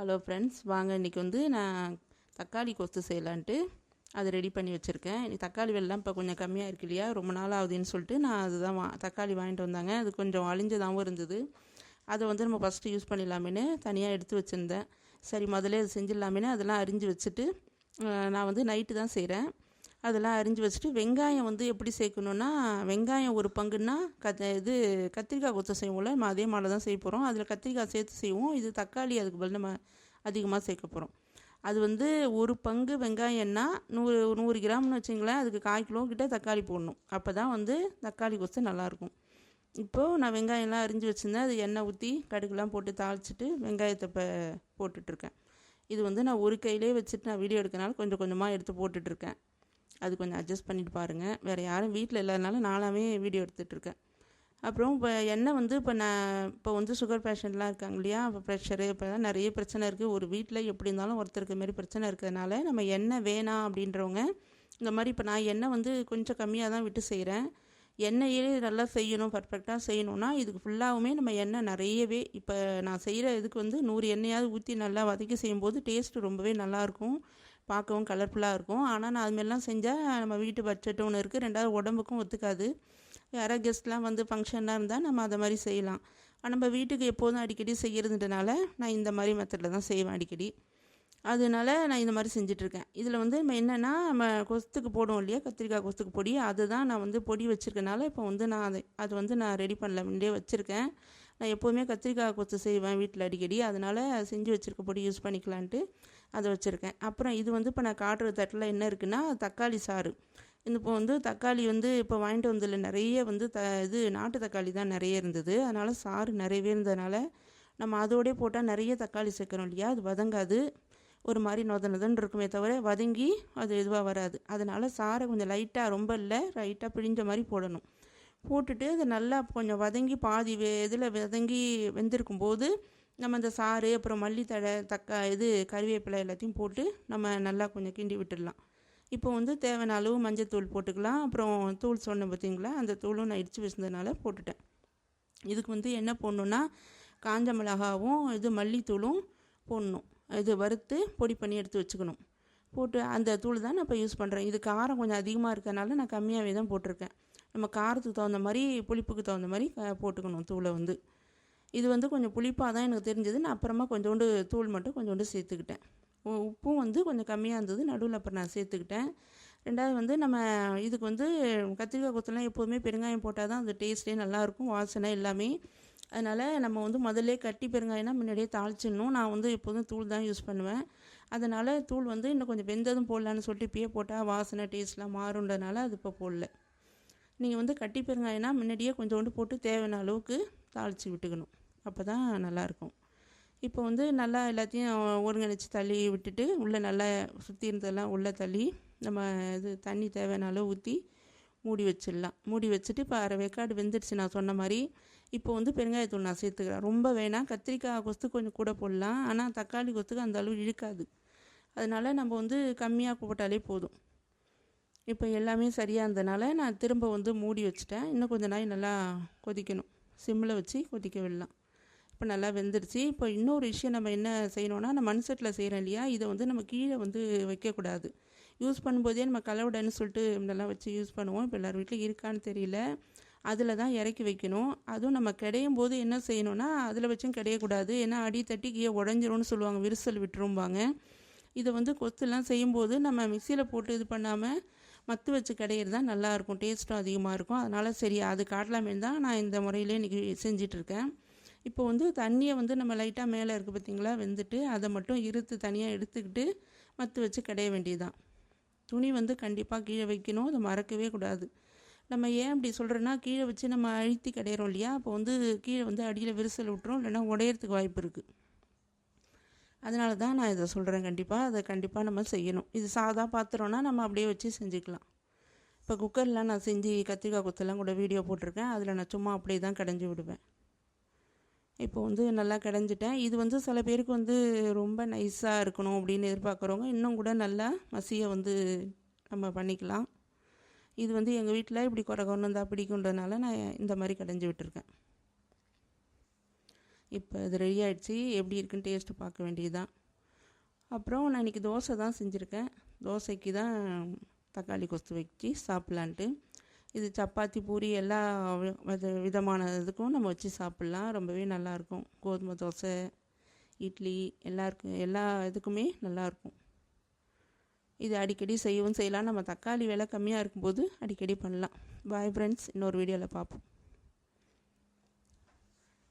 Hello friends, வாங்க இன்றைக்கி வந்து நான் தக்காளி கொத்து செய்யலான்ட்டு அதை ரெடி பண்ணி வச்சுருக்கேன். தக்காளி வெல்லாம் இப்போ கொஞ்சம் கம்மியாக இருக்கு இல்லையா, ரொம்ப நாள் ஆகுதுன்னு சொல்லிட்டு நான் அதுதான் தக்காளி வாங்கிட்டு வந்தாங்க. அது கொஞ்சம் அழிஞ்சதாகவும் இருந்தது. அதை வந்து நம்ம ஃபஸ்ட்டு யூஸ் பண்ணிடலாமேன்னு தனியாக எடுத்து வச்சுருந்தேன். சரி, முதல்ல அது செஞ்சிடலாமேன்னு அதெல்லாம் அரிஞ்சு வச்சுட்டு நான் வந்து நைட்டு தான் செய்கிறேன். அதெல்லாம் அரிஞ்சு வச்சுட்டு வெங்காயம் வந்து எப்படி சேர்க்கணுன்னா, வெங்காயம் ஒரு பங்குன்னா கத்திரிக்காய் கொத்து செய்வோம்ல, நம்ம அதே மாதிரி தான் செய்ய போகிறோம். அதில் கத்திரிக்காய் சேர்த்து செய்வோம். இது தக்காளி அதுக்கு பதில் நம்ம அதிகமாக சேர்க்க போகிறோம். அது வந்து ஒரு பங்கு வெங்காயம்னா 100 கிராம்னு வச்சிங்களேன், அதுக்கு 1/4 கிலோ கிட்ட தக்காளி போடணும். அப்போ தான் வந்து தக்காளி கொத்து நல்லாயிருக்கும். இப்போது நான் வெங்காயம்லாம் அரிஞ்சு வச்சுருந்தேன். அது எண்ணெய் ஊற்றி கடுகுலாம் போட்டு தாளிச்சிட்டு வெங்காயத்தை போட்டுட்ருக்கேன். இது வந்து நான் ஒரு கையிலே வச்சுட்டு நான் வீடியோ எடுக்கனால கொஞ்சம் கொஞ்சமாக எடுத்து போட்டுட்ருக்கேன். அது கொஞ்சம் அட்ஜஸ்ட் பண்ணிட்டு பாருங்கள். வேறு யாரும் வீட்டில் இல்லாதனால நானாகவே வீடியோ எடுத்துகிட்ருக்கேன். அப்புறம் இப்போ எண்ணெய் வந்து இப்போ வந்து சுகர் பேஷண்ட்லாம் இருக்காங்க இல்லையா, இப்போ ப்ரெஷரு இப்போ தான் நிறைய பிரச்சனை இருக்குது. ஒரு வீட்டில் எப்படி இருந்தாலும் ஒருத்தருக்கு மாரி பிரச்சனை இருக்கிறதுனால நம்ம எண்ணெய் வேணாம் அப்படின்றவங்க இந்த மாதிரி இப்போ நான் எண்ணெய் வந்து கொஞ்சம் கம்மியாக தான் விட்டு செய்கிறேன். எண்ணெயே நல்லா செய்யணும், பர்ஃபெக்டாக செய்யணுன்னா இதுக்கு ஃபுல்லாகவுமே நம்ம எண்ணெய் நிறையவே, இப்போ நான் செய்கிற இதுக்கு வந்து 100 எண்ணெயாவது ஊற்றி நல்லா வதக்கி செய்யும்போது டேஸ்ட்டு ரொம்பவே நல்லாயிருக்கும், பார்க்கவும் கலர்ஃபுல்லாக இருக்கும். ஆனால் நான் அதுமாரிலாம் செஞ்சால் நம்ம வீட்டு பட்ஜெட்டு ஒன்று இருக்குது, ரெண்டாவது உடம்புக்கும் ஒத்துக்காது. யாராவது கெஸ்ட்லாம் வந்து ஃபங்க்ஷன்லாம் இருந்தால் நம்ம அதை மாதிரி செய்யலாம். நம்ம வீட்டுக்கு எப்போதும் அடிக்கடி செய்கிறதுன்றனால நான் இந்த மாதிரி மெத்தடில் தான் செய்வேன் அடிக்கடி. அதனால நான் இந்த மாதிரி செஞ்சிட்ருக்கேன். இதில் வந்து நம்ம என்னென்னா, நம்ம கொஸ்துக்கு போடுவோம் இல்லையா, கத்திரிக்காய் கொஸ்துக்கு பொடி, அதுதான் நான் வந்து பொடி வச்சுருக்கனால இப்போ வந்து நான் அது வந்து நான் ரெடி பண்ணல, முன்னே வச்சுருக்கேன். நான் எப்போவுமே கத்திரிக்காய் கொத்து செய்வேன் வீட்டில் அடிக்கடி, அதனால் செஞ்சு வச்சுருக்க பொடி யூஸ் பண்ணிக்கலான்ட்டு அதை வச்சுருக்கேன். அப்புறம் இது வந்து இப்போ நான் காட்டுற தட்டில் என்ன இருக்குன்னா, தக்காளி சாறு. இப்போ வந்து தக்காளி வந்து இப்போ வாங்கிட்டு வந்ததில் நிறைய வந்து நாட்டு தக்காளி தான் நிறைய இருந்தது. அதனால் சாறு நிறையவே இருந்ததுனால நம்ம அதோடய போட்டால் நிறைய தக்காளி சேர்க்குறோம் இல்லையா, அது வதங்காது, ஒரு மாதிரி நொதன்னு இருக்குமே தவிர வதங்கி அது இதுவாக வராது. அதனால் சாறை கொஞ்சம் லைட்டாக, ரொம்ப இல்லை, லைட்டாக பிழிஞ்ச மாதிரி போடணும். போட்டுட்டு அதை நல்லா கொஞ்சம் வதங்கி பாதி இதில் வதங்கி வெந்திருக்கும் போது நம்ம இந்த சாறு அப்புறம் மல்லித்தழை கறிவேப்பிலை எல்லாத்தையும் போட்டு நம்ம நல்லா கொஞ்சம் கிண்டி விட்டுடலாம். இப்போ வந்து தேவையான அளவு மஞ்சள் போட்டுக்கலாம். அப்புறம் தூள் சொன்னேன் பார்த்தீங்களா, அந்த தூளும் நான் இடித்து வச்சதுனால போட்டுட்டேன். இதுக்கு வந்து என்ன போடணுன்னா, காஞ்ச மிளகாவும் மல்லித்தூளும் போடணும். இது வறுத்து பொடி பண்ணி எடுத்து வச்சுக்கணும். போட்டு அந்த தூள் தான் நான் இப்போ யூஸ் பண்ணுறேன். இது காரம் கொஞ்சம் அதிகமாக இருக்கிறனால நான் கம்மியாகவே தான் போட்டிருக்கேன். நம்ம காரத்துக்கு தகுந்த மாதிரி, புளிப்புக்கு தகுந்த மாதிரி போட்டுக்கணும் தூளை வந்து. இது வந்து கொஞ்சம் புளிப்பாக தான் எனக்கு தெரிஞ்சது. நான் அப்புறமா கொஞ்சோண்டு தூள் மட்டும் கொஞ்சோண்டு சேர்த்துக்கிட்டேன். உப்பும் வந்து கொஞ்சம் கம்மியாக இருந்தது, நடுவில் அப்புறம் நான் சேர்த்துக்கிட்டேன். ரெண்டாவது வந்து நம்ம இதுக்கு வந்து கத்திரிக்காய் கொத்தெல்லாம் எப்போதுமே பெருங்காயம் போட்டால் தான் அந்த டேஸ்ட்டே நல்லாயிருக்கும், வாசனை எல்லாமே. அதனால் நம்ம வந்து முதல்ல கட்டி பெருங்காயம்னா முன்னாடியே தாளிச்சிடணும். நான் வந்து எப்போதும் தூள் தான் யூஸ் பண்ணுவேன். அதனால் தூள் வந்து இன்னும் கொஞ்சம் வெந்ததும் போடலான்னு சொல்லிட்டு இப்பயே போட்டால் வாசனை டேஸ்ட்லாம் மாறுன்றனால அது இப்போ போடல. நீங்கள் வந்து கட்டி பெருங்காயம்னா முன்னாடியே கொஞ்சோண்டு போட்டு தேவையான அளவுக்கு தாளித்து விட்டுக்கணும், அப்போ தான் நல்லாயிருக்கும். இப்போ வந்து நல்லா எல்லாத்தையும் ஒருங்கிணைச்சி தள்ளி விட்டுட்டு உள்ளே நல்லா சுற்றி இருந்ததெல்லாம் உள்ளே தள்ளி நம்ம தண்ணி தேவையான அளவு ஊற்றி மூடி வச்சிடலாம். மூடி வச்சுட்டு இப்போ அரை வேக்காடு வெந்துடுச்சு நான் சொன்ன மாதிரி. இப்போ வந்து பெருங்காயத்தூள் நான் சேர்த்துக்கிறேன். ரொம்ப வேணாம், கத்திரிக்காய் கொஸ்து கொஞ்சம் கூட போடலாம், ஆனால் தக்காளி கொஸ்துக்கு அந்த அளவு இழுக்காது. அதனால் நம்ம வந்து கம்மியாக போட்டாலே போதும். இப்போ எல்லாமே சரியாக இருந்ததுனால நான் திரும்ப வந்து மூடி வச்சுட்டேன். இன்னும் கொஞ்சம் நாள் நல்லா கொதிக்கணும், சிம்மில் வச்சு கொதிக்க விடலாம். இப்போ நல்லா வெந்துடுச்சு. இப்போ இன்னொரு விஷயம் நம்ம என்ன செய்யணும்னா, நம்ம மண் சட்டில் செய்கிறோம் இல்லையா, இதை வந்து நம்ம கீழே வந்து வைக்கக்கூடாது. யூஸ் பண்ணும்போதே நம்ம கலவுடன்னு சொல்லிட்டு இதெல்லாம் வச்சு யூஸ் பண்ணுவோம். இப்போ எல்லோரும் வீட்டில் இருக்கான்னு தெரியல. அதில் தான் இறக்கி வைக்கணும். அதுவும் நம்ம கிடையும் போது என்ன செய்யணும்னா, அதில் வச்சும் கிடையக்கூடாது. ஏன்னா அடி தட்டி கீழே உடஞ்சிரும்னு சொல்லுவாங்க, விரிசல் விட்டுரும்பாங்க. இதை வந்து கொத்துலாம் செய்யும்போது நம்ம மிக்சியில் போட்டு இது பண்ணாமல் மத்து வச்சு கிடையிறது தான் நல்லாயிருக்கும், டேஸ்ட்டும் அதிகமாக இருக்கும். அதனால் சரி அது காட்டலாமே தான் நான் இந்த முறையிலே இன்றைக்கி செஞ்சிட்ருக்கேன். இப்போ வந்து தண்ணியை வந்து நம்ம லைட்டாக மேலே இருக்குது பார்த்திங்களா, வெந்துட்டு அதை மட்டும் தனியாக எடுத்துக்கிட்டு மத்து வச்சு கடைய வேண்டியதுதான். துணி வந்து கண்டிப்பாக கீழே வைக்கணும், அதை மறக்கவே கூடாது. நம்ம ஏன் அப்படி சொல்கிறேன்னா, கீழே வச்சு நம்ம அழுத்தி கிடையிறோம் இல்லையா, அப்போ வந்து கீழே வந்து அடியில் விரிசல் விட்டுரும், இல்லைன்னா உடையிறதுக்கு வாய்ப்பு இருக்குது. அதனால தான் நான் இதை சொல்கிறேன். அதை கண்டிப்பாக நம்ம செய்யணும். இது சாதா பாத்திரம்னா நம்ம அப்படியே வச்சு செஞ்சுக்கலாம். இப்போ குக்கரில் நான் செஞ்சு கத்திரிக்காய் கொத்தெல்லாம் கூட வீடியோ போட்டிருக்கேன். அதில் நான் சும்மா அப்படியே தான் கடைஞ்சி விடுவேன். இப்போ வந்து நல்லா கடைஞ்சிட்டேன். இது வந்து சில பேருக்கு வந்து ரொம்ப நைஸாக இருக்கணும் அப்படின்னு எதிர்பார்க்குறவங்க இன்னும் கூட நல்லா மசியை வந்து நம்ம பண்ணிக்கலாம். இது வந்து எங்கள் வீட்டில் இப்படி குறை கொண்டு வந்தால் பிடிக்குன்றதுனால நான் இந்த மாதிரி கடைஞ்சி விட்டுருக்கேன். இப்போ அது ரெடி ஆகிடுச்சி. எப்படி இருக்குன்னு டேஸ்ட்டு பார்க்க வேண்டியது தான். அப்புறம் நான் இன்றைக்கி தோசை தான் செஞ்சுருக்கேன். தோசைக்கு தான் தக்காளி கொஸ்து வச்சு சாப்பிட்லான்ட்டு. இது சப்பாத்தி பூரி எல்லா விதமான இதுக்கும் நம்ம வச்சு சாப்பிட்லாம். ரொம்பவே நல்லாயிருக்கும். கோதுமை தோசை, இட்லி எல்லா இதுக்குமே நல்லாயிருக்கும். இது அடிக்கடி செய்யவும் செய்யலாம். நம்ம தக்காளி விலை கம்மியாக இருக்கும்போது அடிக்கடி பண்ணலாம். பாய் ஃப்ரெண்ட்ஸ், இன்னொரு வீடியோவில் பார்ப்போம்.